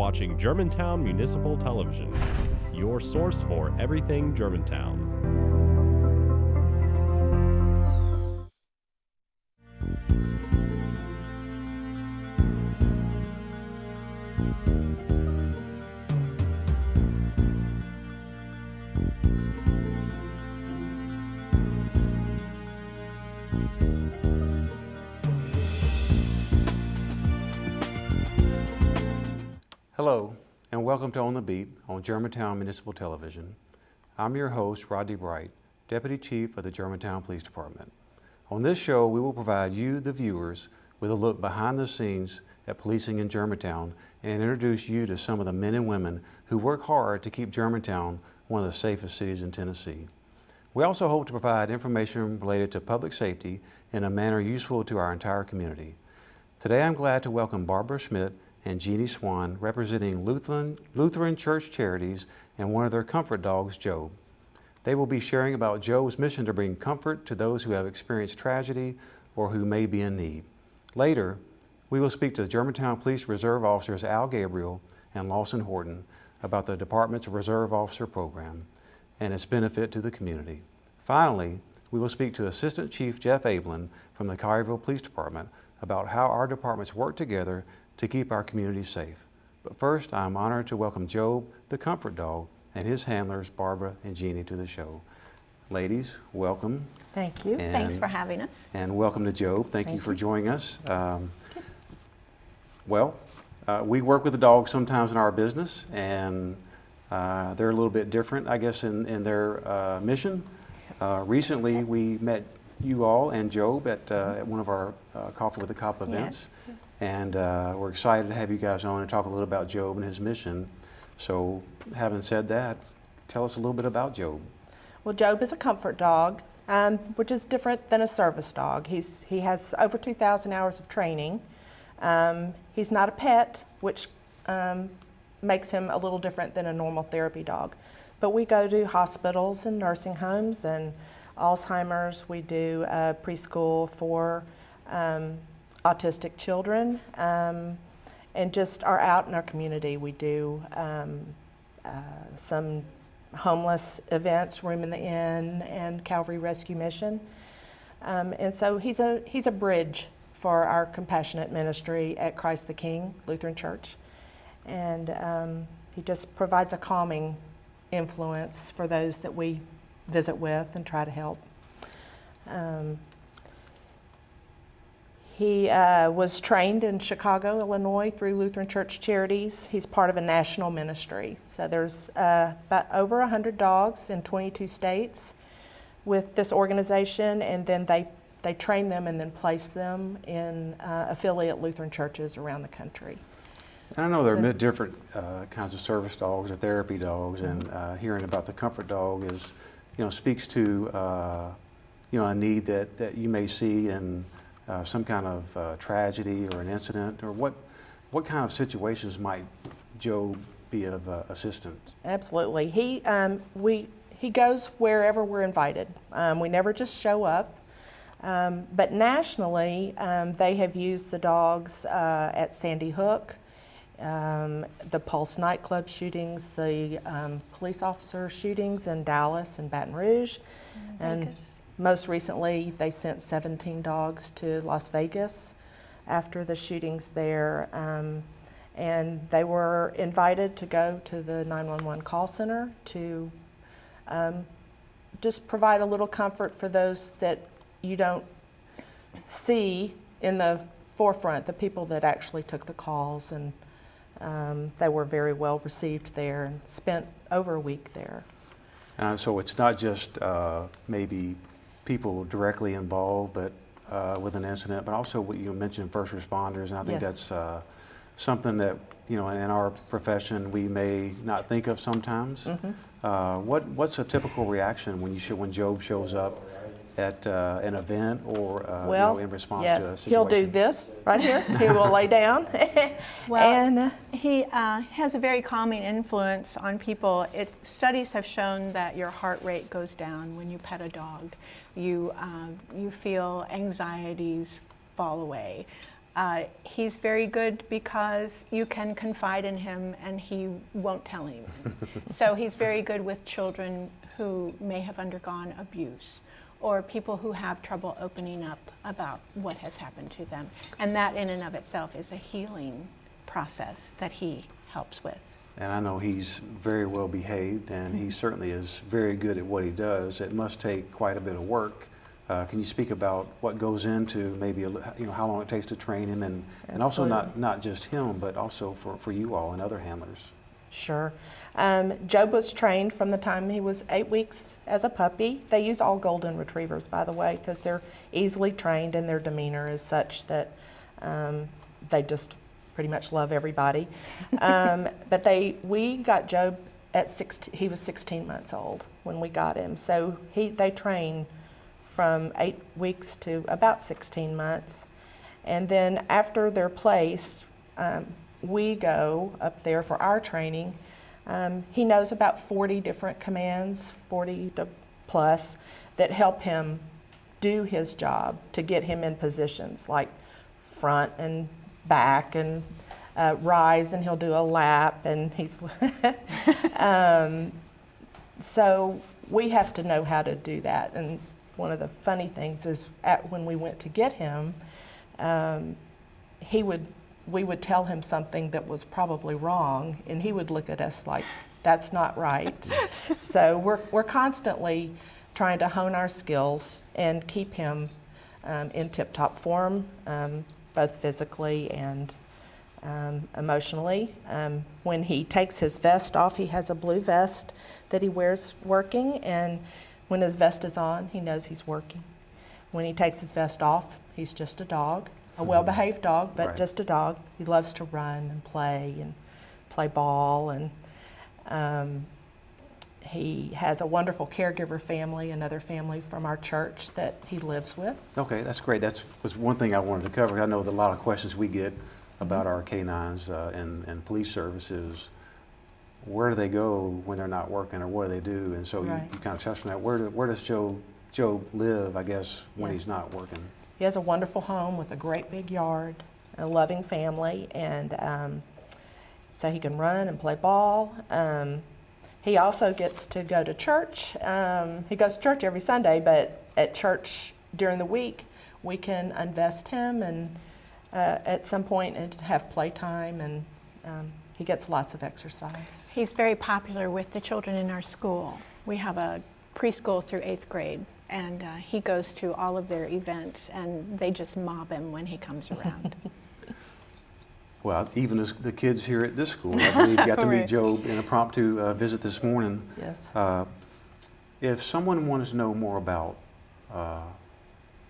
watching Germantown Municipal Television, your source for everything Germantown. Hello, and welcome to On the Beat on Germantown Municipal Television. I'm your host, Rodney, Deputy Chief of the Germantown Police Department. On this show, we will provide you, the viewers, with a look behind the scenes at policing in Germantown and introduce you to some of the men and women who work hard to keep Germantown one of the safest cities in Tennessee. We also hope to provide information related to public safety in a manner useful to our entire community. Today, I'm glad to welcome Barbara Schmitt and Genie Swan, representing Lutheran Church Charities and one of their comfort dogs, Job. They will be sharing about Job's mission to bring comfort to those who have experienced tragedy or who may be in need. Later, we will speak to the Germantown Police Reserve Officers Gabriel and Lawson Horton about the department's Reserve Officer Program and its benefit to the community. Finally, we will speak to Assistant Chief Jeff Abeln from the Collierville Police Department about how our departments work together to keep our community safe. But first, I'm honored to welcome Job, the comfort dog, and his handlers, Barbara and Genie, to the show. Ladies, welcome. Thank you. Thanks for having us. And welcome to Job. Thank you for joining us. We work with the dogs sometimes in our business, and they're a little bit different, I guess, in their mission. Recently, we met you all and Job at one of our Coffee with a Cop events. Yes. And we're excited to have you guys on and talk a little about Job and his mission. So, having said that, tell us a little bit about Job. Well, Job is a comfort dog, which is different than a service dog. He has over 2,000 hours of training. He's not a pet, which makes him a little different than a normal therapy dog. But we go to hospitals and nursing homes and Alzheimer's. We do preschool for autistic children, and just are out in our community. We do some homeless events, Room in the Inn and Calvary Rescue Mission. And so he's a bridge for our compassionate ministry at Christ the King Lutheran Church. And he just provides a calming influence for those that we visit with and try to help. He was trained in Chicago, Illinois through Lutheran Church Charities. He's part of a national ministry. So there's about over 100 dogs in 22 states with this organization, and then they train them and then place them in affiliate Lutheran churches around the country. And I know there are different kinds of service dogs or therapy dogs, and hearing about the comfort dog is, speaks to, a need that you may see in some kind of tragedy or an incident, or what kind of situations might Job be of assistance? Absolutely. He goes wherever we're invited. We never just show up. But nationally, they have used the dogs at Sandy Hook, the Pulse nightclub shootings, the police officer shootings in Dallas and Baton Rouge, and most recently, they sent 17 dogs to Las Vegas after the shootings there, and they were invited to go to the 911 call center to just provide a little comfort for those that you don't see in the forefront, the people that actually took the calls, and they were very well received there and spent over a week there. So it's not just maybe people directly involved, but with an incident, but also what you mentioned, first responders, and I think that's something that in our profession we may not think of sometimes. What's a typical reaction when Job shows up at an event or in response to a situation? He'll do this right here. He will lay down. And he has a very calming influence on people. Studies have shown that your heart rate goes down when you pet a dog. You feel anxieties fall away. He's very good because you can confide in him and he won't tell anyone. So he's very good with children who may have undergone abuse or people who have trouble opening up about what has happened to them. And that in and of itself is a healing process that he helps with. And I know he's very well behaved, and he certainly is very good at what he does. It must take quite a bit of work. Can you speak about what goes into maybe how long it takes to train him, and also not just him, but also for you all and other handlers? Sure. Job was trained from the time he was 8 weeks as a puppy. They use all golden retrievers, by the way, because they're easily trained and their demeanor is such that they just pretty much love everybody. But we got Job at he was 16 months old when we got him. So they train from 8 weeks to about 16 months. And then after they're placed, we go up there for our training. He knows about 40 different commands, 40 to plus, that help him do his job to get him in positions like front and back and rise, and he'll do a lap, and he's so we have to know how to do that. And one of the funny things is when we went to get him, we would tell him something that was probably wrong, and he would look at us like, that's not right. So we're constantly trying to hone our skills and keep him in tip-top form, both physically and emotionally. When he takes his vest off, he has a blue vest that he wears working, and when his vest is on, he knows he's working. When he takes his vest off, he's just a dog, a well-behaved dog, but Right. just a dog. He loves to run and play ball, and he has a wonderful caregiver family, another family from our church that he lives with. Okay, that's great. That was one thing I wanted to cover. I know that a lot of questions we get about our canines and police services. Where do they go when they're not working, or what do they do? And so Right. you kind of touched on that. Where does Joe live, I guess, when Yes. he's not working? He has a wonderful home with a great big yard, a loving family, and so he can run and play ball. He also gets to go to church. He goes to church every Sunday, but at church during the week, we can invest him and at some point and have playtime, and he gets lots of exercise. He's very popular with the children in our school. We have a preschool through 8th grade, and he goes to all of their events, and they just mob him when he comes around. Well, even as the kids here at this school, I believe, got to meet Right. Joe in an impromptu visit this morning. Yes. If someone wanted to know more about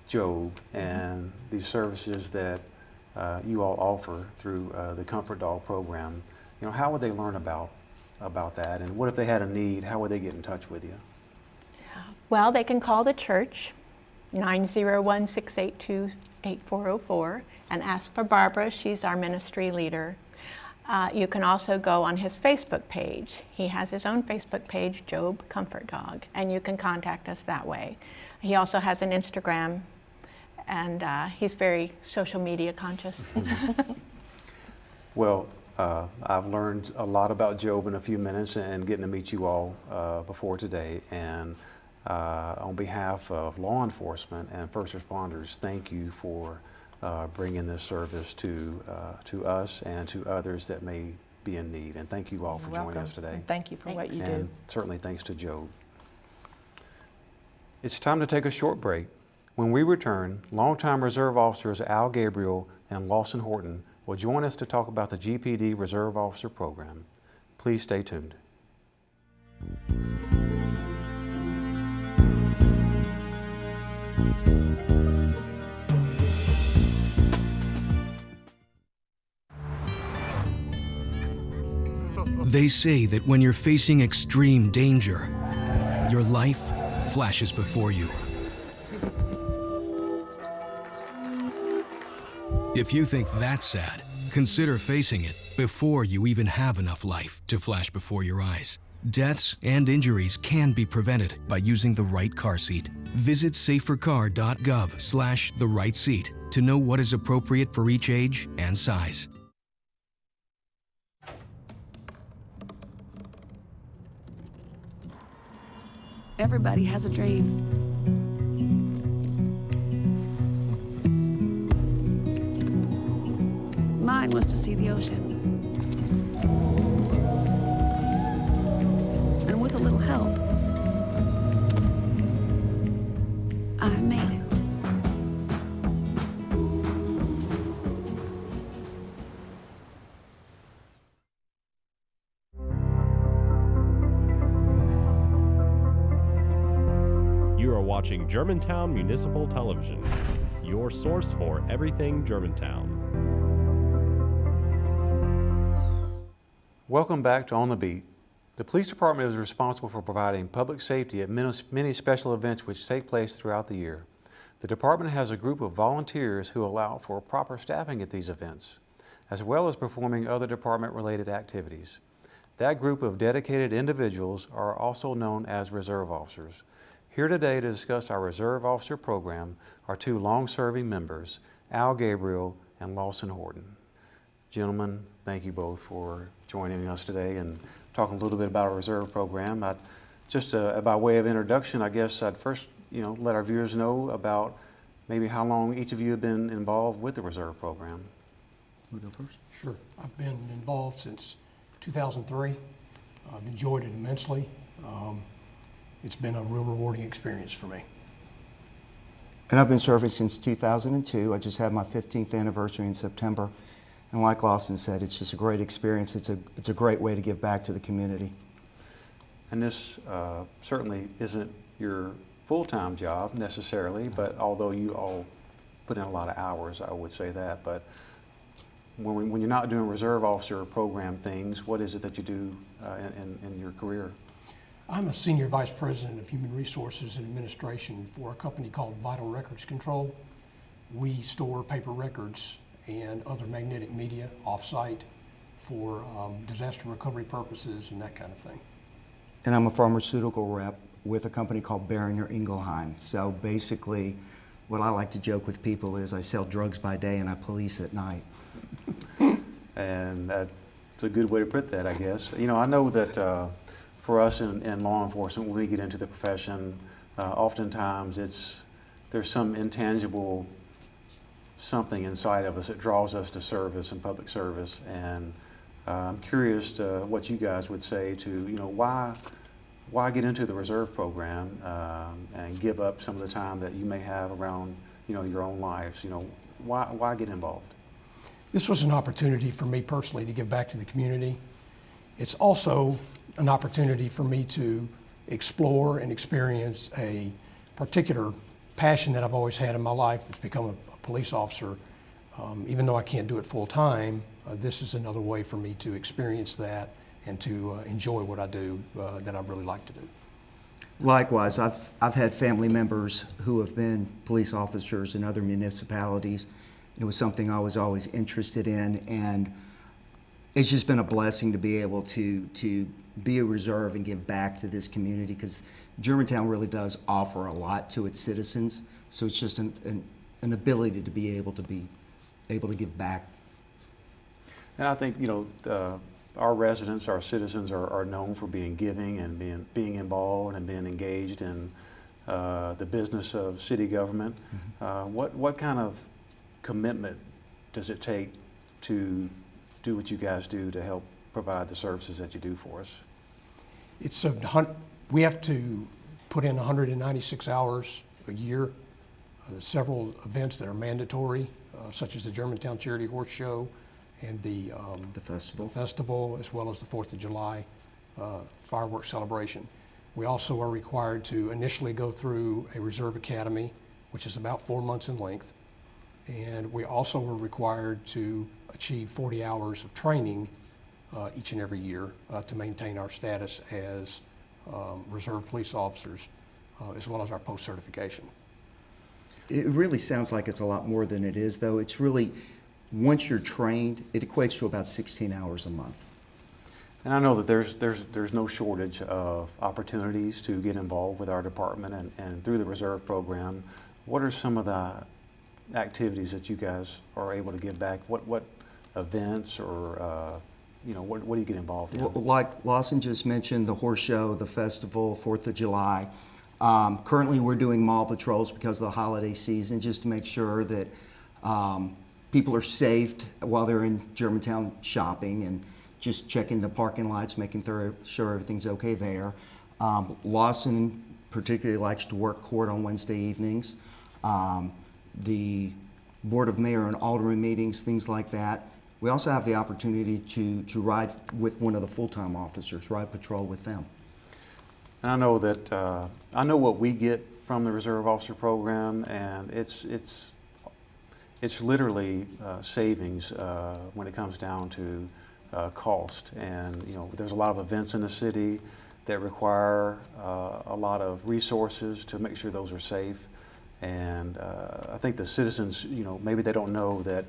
Job and the services that you all offer through the Comfort Dog program, how would they learn about that? And what if they had a need? How would they get in touch with you? Well, they can call the church, 901-682-8404, and ask for Barbara. She's our ministry leader. You can also go on his Facebook page. He has his own Facebook page, Job Comfort Dog, and you can contact us that way. He also has an Instagram, and he's very social media conscious. Well, I've learned a lot about Job in a few minutes and getting to meet you all before today. And on behalf of law enforcement and first responders, thank you for bringing this service to us and to others that may be in need. And thank you all for joining us today. And thank you for what you do. And certainly thanks to Job. It's time to take a short break. When we return, longtime reserve officers Al Gabriel and Lawson Horton will join us to talk about the GPD Reserve Officer Program. Please stay tuned. They say that when you're facing extreme danger, your life flashes before you. If you think that's sad, consider facing it before you even have enough life to flash before your eyes. Deaths and injuries can be prevented by using the right car seat. Visit safercar.gov/the-right-seat to know what is appropriate for each age and size. Everybody has a dream. Mine was to see the ocean. And with a little help, I made it. You are watching Germantown Municipal Television, your source for everything Germantown. Welcome back to On the Beat. The police department is responsible for providing public safety at many special events which take place throughout the year. The department has a group of volunteers who allow for proper staffing at these events, as well as performing other department-related activities. That group of dedicated individuals are also known as reserve officers. Here today to discuss our reserve officer program are two long-serving members, Gabriel and Lawson Horton. Gentlemen, thank you both for joining us today and talking a little bit about our reserve program. Just by way of introduction, I guess I'd first let our viewers know about maybe how long each of you have been involved with the reserve program. Want to go first? Sure. I've been involved since 2003. I've enjoyed it immensely. It's been a real rewarding experience for me. And I've been serving since 2002. I just had my 15th anniversary in September. And like Lawson said, it's just a great experience. It's a great way to give back to the community. And this certainly isn't your full-time job necessarily, but although you all put in a lot of hours, I would say that. But when you're not doing reserve officer program things, what is it that you do in your career? I'm a Senior Vice President of Human Resources and Administration for a company called Vital Records Control. We store paper records and other magnetic media off-site for disaster recovery purposes and that kind of thing. And I'm a pharmaceutical rep with a company called Boehringer Ingelheim. So basically, what I like to joke with people is I sell drugs by day and I police at night. And that's a good way to put that, I guess. I know that for us in law enforcement, when we get into the profession, oftentimes there's some intangible something inside of us that draws us to service and public service. And I'm curious to what you guys would say to, why get into the reserve program and give up some of the time that you may have around, your own lives? Why get involved? This was an opportunity for me personally to give back to the community. It's also an opportunity for me to explore and experience a particular passion that I've always had in my life. It's become a police officer. Even though I can't do it full time, this is another way for me to experience that and to enjoy what I do that I really like to do. Likewise, I've had family members who have been police officers in other municipalities. It was something I was always interested in, and it's just been a blessing to be able to be a reserve and give back to this community, because Germantown really does offer a lot to its citizens. So it's just an ability to be able to give back. And I think our residents, our citizens are known for being giving and being involved and being engaged in the business of city government. Mm-hmm. What kind of commitment does it take to do what you guys do to help provide the services that you do for us? We have to put in 196 hours a year. There's several events that are mandatory, such as the Germantown Charity Horse Show and the festival, as well as the 4th of July fireworks celebration. We also are required to initially go through a reserve academy, which is about 4 months in length. And we also were required to achieve 40 hours of training each and every year to maintain our status as reserve police officers, as well as our post-certification. It really sounds like it's a lot more than it is, though. It's really, once you're trained, it equates to about 16 hours a month. And I know that there's no shortage of opportunities to get involved with our department and through the reserve program. What are some of the activities that you guys are able to give back? What events or what do you get involved in? Well, like Lawson just mentioned, the horse show, the festival, 4th of July. Currently, we're doing mall patrols because of the holiday season, just to make sure that people are safe while they're in Germantown shopping, and just checking the parking lots, making sure everything's okay there. Lawson particularly likes to work court on Wednesday evenings. The Board of Mayor and Alderman meetings, things like that. We also have the opportunity to ride with one of the full-time officers, ride patrol with them. And I know that I know what we get from the Reserve Officer Program, and it's literally savings when it comes down to cost. And there's a lot of events in the city that require a lot of resources to make sure those are safe. And I think the citizens, maybe they don't know that,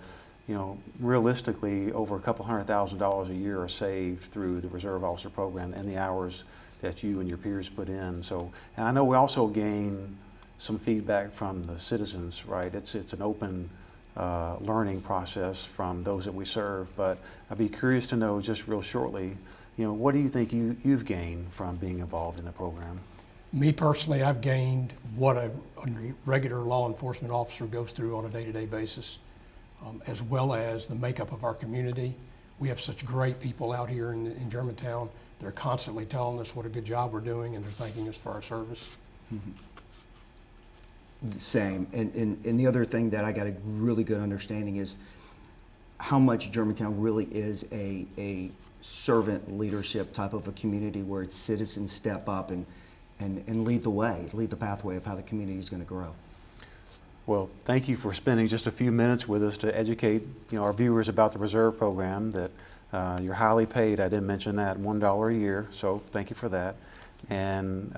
realistically, over a couple $100,000 a year are saved through the Reserve Officer Program and the hours that you and your peers put in. So, and I know we also gain some feedback from the citizens, right? It's an open learning process from those that we serve. But I'd be curious to know, just real shortly, what do you think you've gained from being involved in the program? Me personally, I've gained what a regular law enforcement officer goes through on a day-to-day basis, as well as the makeup of our community. We have such great people out here in Germantown. They're constantly telling us what a good job we're doing, and they're thanking us for our service. Same. And the other thing that I got a really good understanding is how much Germantown really is a servant leadership type of a community, where its citizens step up and lead the way, lead the pathway of how the community is going to grow. Well, thank you for spending just a few minutes with us to educate our viewers about the Reserve Program. That you're highly paid. I didn't mention that, $1 a year. So thank you for that. And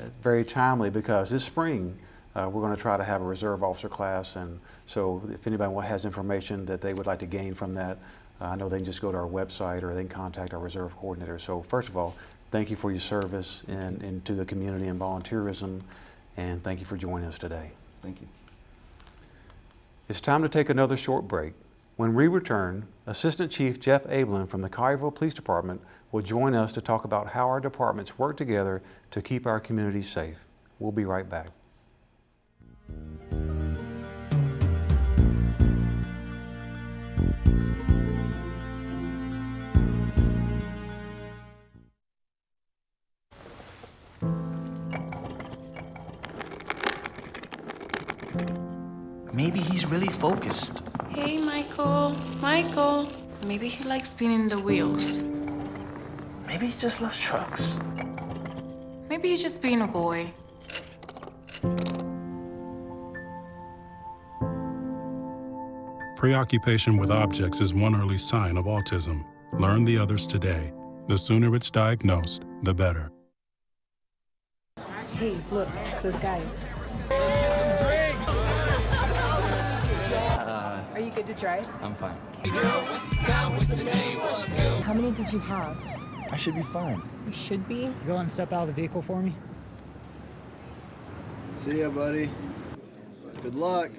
it's very timely, because this spring we're going to try to have a Reserve Officer class. And so if anybody has information that they would like to gain from that, I know they can just go to our website, or they can contact our Reserve Coordinator. So first of all, thank you for your service to the community and volunteerism, and thank you for joining us today. Thank you. It's time to take another short break. When we return, Assistant Chief Jeff Abeln from the Collierville Police Department will join us to talk about how our departments work together to keep our community safe. We'll be right back. Maybe he's really focused. Hey, Michael. Michael. Maybe he likes spinning the wheels. Maybe he just loves trucks. Maybe he's just being a boy. Preoccupation with objects is one early sign of autism. Learn the others today. The sooner it's diagnosed, the better. Hey, look, it's those guys. Are you good to drive? I'm fine. How many did you have? I should be fine. You should be? Go and step out of the vehicle for me. See ya, buddy. Good luck.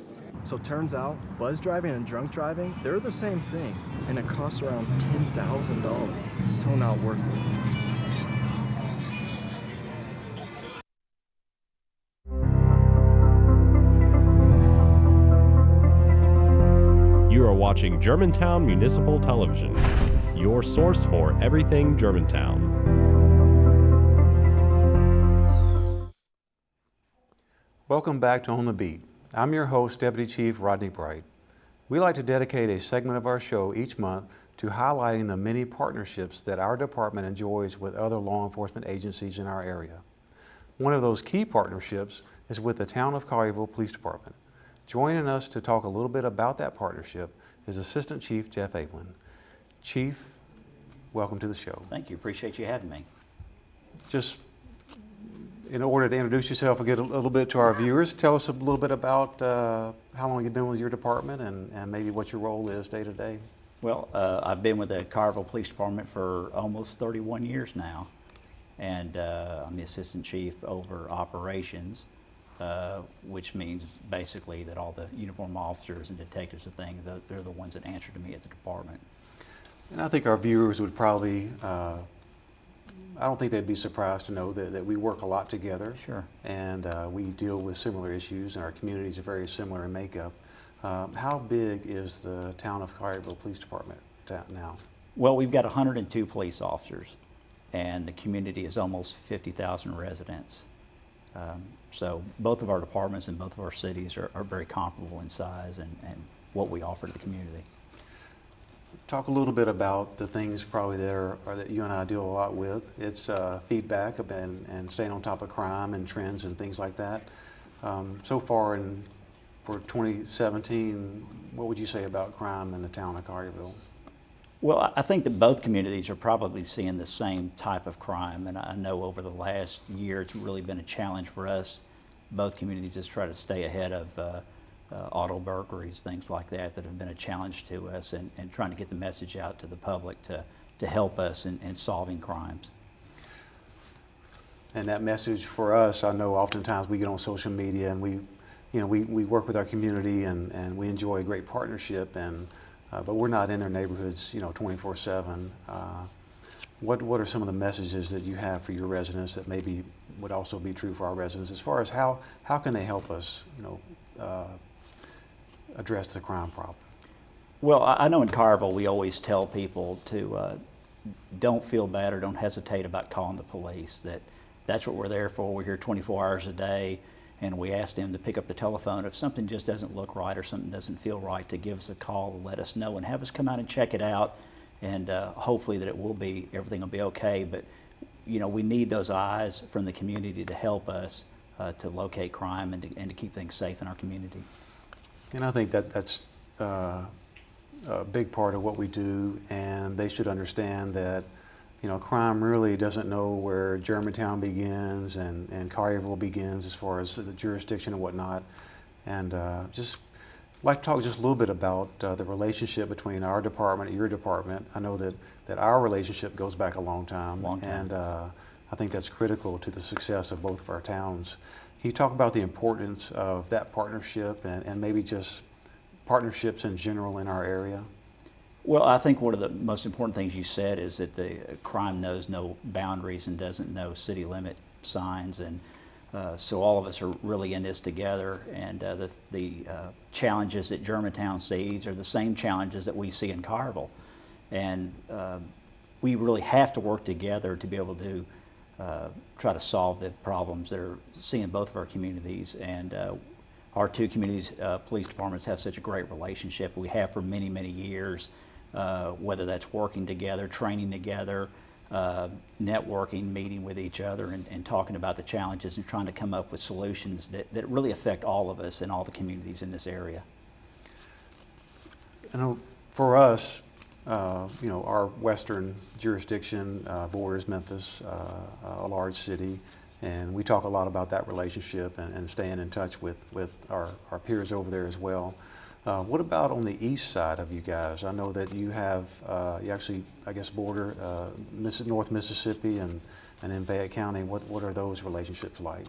So turns out, buzz driving and drunk driving, they're the same thing, and it costs around $10,000. So not worth it. You are watching Germantown Municipal Television, your source for everything Germantown. Welcome back to On the Beat. I'm your host, Deputy Chief Rodney Bright. We like to dedicate a segment of our show each month to highlighting the many partnerships that our department enjoys with other law enforcement agencies in our area. One of those key partnerships is with the Town of Collierville Police Department. Joining us to talk a little bit about that partnership is Assistant Chief Jeff Abeln. Chief, welcome to the show. Thank you. Appreciate you having me. Just in order to introduce yourself and get a little bit to our viewers, tell us a little bit about how long you've been with your department and maybe what your role is day to day. Well, I've been with the Collierville Police Department for almost 31 years now, and I'm the assistant chief over operations, which means basically that all the uniform officers and detectives and things, they're the ones that answer to me at the department. And I think our viewers would probably, I don't think they'd be surprised to know that we work a lot together. Sure. And we deal with similar issues, and our communities are very similar in makeup. How big is the town of Collierville Police Department now? Well, we've got 102 police officers, and the community is almost 50,000 residents. So both of our departments and both of our cities are very comparable in size and what we offer to the community. Talk a little bit about the things probably that you and I deal a lot with. It's feedback and staying on top of crime and trends and things like that. So far for 2017, what would you say about crime in the town of Collierville? Well, I think that both communities are probably seeing the same type of crime, and I know over the last year it's really been a challenge for us, both communities, just try to stay ahead of auto burglaries, things like that have been a challenge to us, and trying to get the message out to the public to help us in solving crimes. And that message for us, I know oftentimes we get on social media and we work with our community and we enjoy a great partnership, but we're not in their neighborhoods 24/7. What are some of the messages that you have for your residents that maybe would also be true for our residents as far as how can they help us address the crime problem? Well, I know in Collierville we always tell people to don't feel bad or don't hesitate about calling the police. That's what we're there for. We're here 24 hours a day, and we ask them to pick up the telephone if something just doesn't look right or something doesn't feel right, to give us a call and let us know and have us come out and check it out, and hopefully that everything will be okay. But we need those eyes from the community to help us to locate crime and to keep things safe in our community. And I think that's a big part of what we do, and they should understand that crime really doesn't know where Germantown begins and Collierville begins as far as the jurisdiction and whatnot. And just like to talk just a little bit about the relationship between our department and your department. I know that our relationship goes back a long time. And I think that's critical to the success of both of our towns. Can you talk about the importance of that partnership and maybe just partnerships in general in our area? Well, I think one of the most important things you said is that the crime knows no boundaries and doesn't know city limit signs, and so all of us are really in this together, and the challenges that Germantown sees are the same challenges that we see in Collierville, and we really have to work together to be able to try to solve the problems that are seen in both of our communities. And our two communities, police departments, have such a great relationship. We have for many, many years, whether that's working together, training together, networking, meeting with each other, and talking about the challenges and trying to come up with solutions that really affect all of us and all the communities in this area. I know for us, our western jurisdiction borders Memphis, a large city, and we talk a lot about that relationship and staying in touch with our peers over there as well. What about on the east side of you guys? I know that you have, you actually, I guess, border North Mississippi and in Fayette County. What are those relationships like?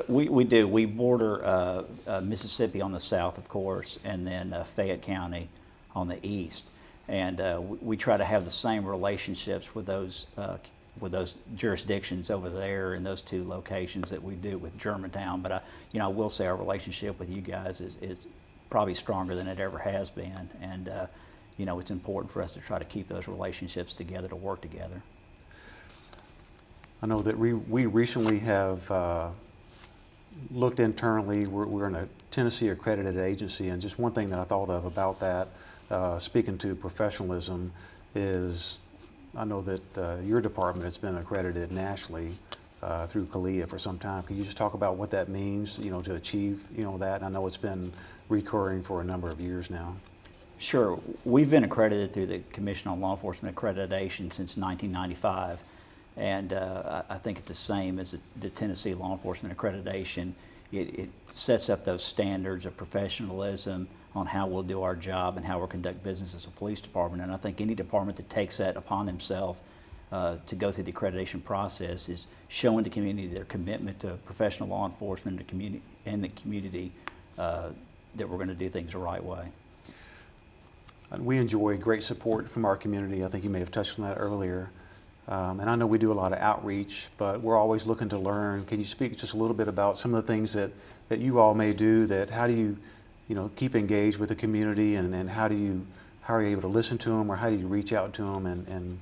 We do. We border Mississippi on the south, of course, and then Fayette County on the east. And we try to have the same relationships with those jurisdictions over there in those two locations that we do with Germantown. But I will say our relationship with you guys is probably stronger than it ever has been, and it's important for us to try to keep those relationships together, to work together. I know that we recently have looked internally. We're in a Tennessee accredited agency, and just one thing that I thought of about that, speaking to professionalism, is I know that your department has been accredited nationally through Collierville for some time. Can you just talk about what that means, to achieve, that? I know it's been recurring for a number of years now. Sure. We've been accredited through the Commission on Law Enforcement Accreditation since 1995, and I think it's the same as the Tennessee Law Enforcement Accreditation it sets up those standards of professionalism on how we'll do our job and how we'll conduct business as a police department. And I think any department that takes that upon themselves to go through the accreditation process is showing the community their commitment to professional law enforcement and the community that we're going to do things the right way. We enjoy great support from our community. I think you may have touched on that earlier. And I know we do a lot of outreach, but we're always looking to learn. Can you speak just a little bit about some of the things that you all may do, that how do you keep engaged with the community, and how are you able to listen to them, or how do you reach out to them and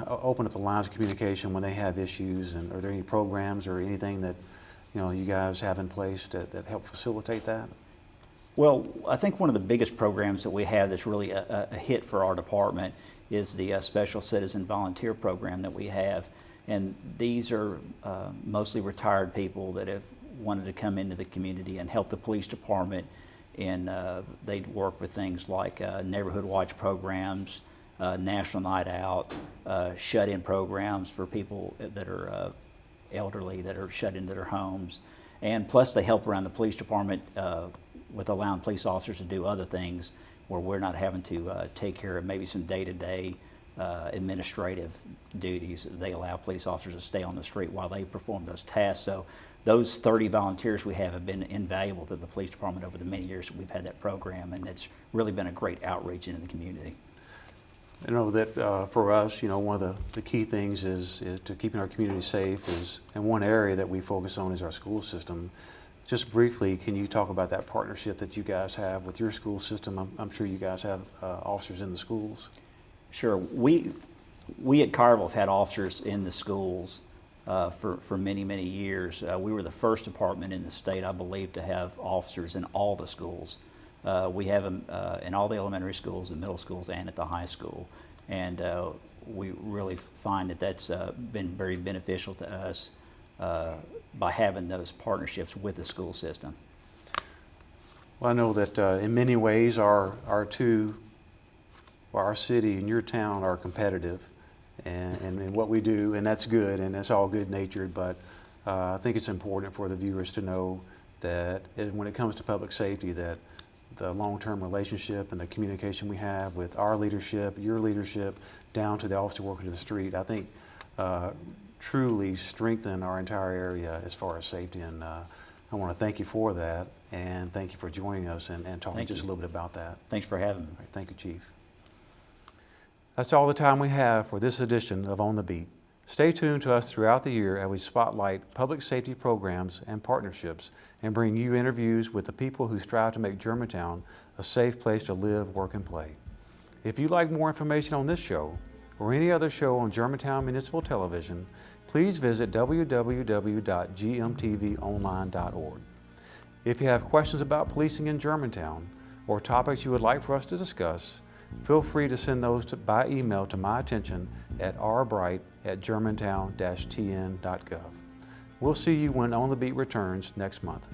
open up the lines of communication when they have issues? And are there any programs or anything that you guys have in place that help facilitate that? Well, I think one of the biggest programs that we have that's really a hit for our department is the Special Citizen Volunteer Program that we have. And these are mostly retired people that have wanted to come into the community and help the police department. And they'd work with things like neighborhood watch programs, National Night Out, shut-in programs for people that are elderly, that are shut into their homes. And plus they help around the police department with allowing police officers to do other things where we're not having to take care of maybe some day-to-day administrative duties. They allow police officers to stay on the street while they perform those tasks. So those 30 volunteers we have been invaluable to the police department over the many years that we've had that program, and it's really been a great outreach into the community. I know that for us, one of the key things is to keeping our community safe and one area that we focus on is our school system. Just briefly, can you talk about that partnership that you guys have with your school system? I'm sure you guys have officers in the schools. Sure. We at Collierville have had officers in the schools for many, many years. We were the first department in the state, I believe, to have officers in all the schools. We have them in all the elementary schools, the middle schools, and at the high school. And we really find that that's been very beneficial to us by having those partnerships with the school system. Well, I know that in many ways our city and your town are competitive and what we do, and that's good, and that's all good-natured, but I think it's important for the viewers to know that when it comes to public safety, that the long-term relationship and the communication we have with our leadership, your leadership, down to the officer working the street, I think truly strengthen our entire area as far as safety. And I want to thank you for that, and thank you for joining us and talking just a little bit about that. Thanks for having me. Right, thank you, Chief. That's all the time we have for this edition of On the Beat. Stay tuned to us throughout the year as we spotlight public safety programs and partnerships and bring you interviews with the people who strive to make Germantown a safe place to live, work, and play. If you'd like more information on this show or any other show on Germantown Municipal Television, please visit www.gmtvonline.org. If you have questions about policing in Germantown or topics you would like for us to discuss, feel free to send those by email to my attention at rbright@germantown-tn.gov. We'll see you when On the Beat returns next month.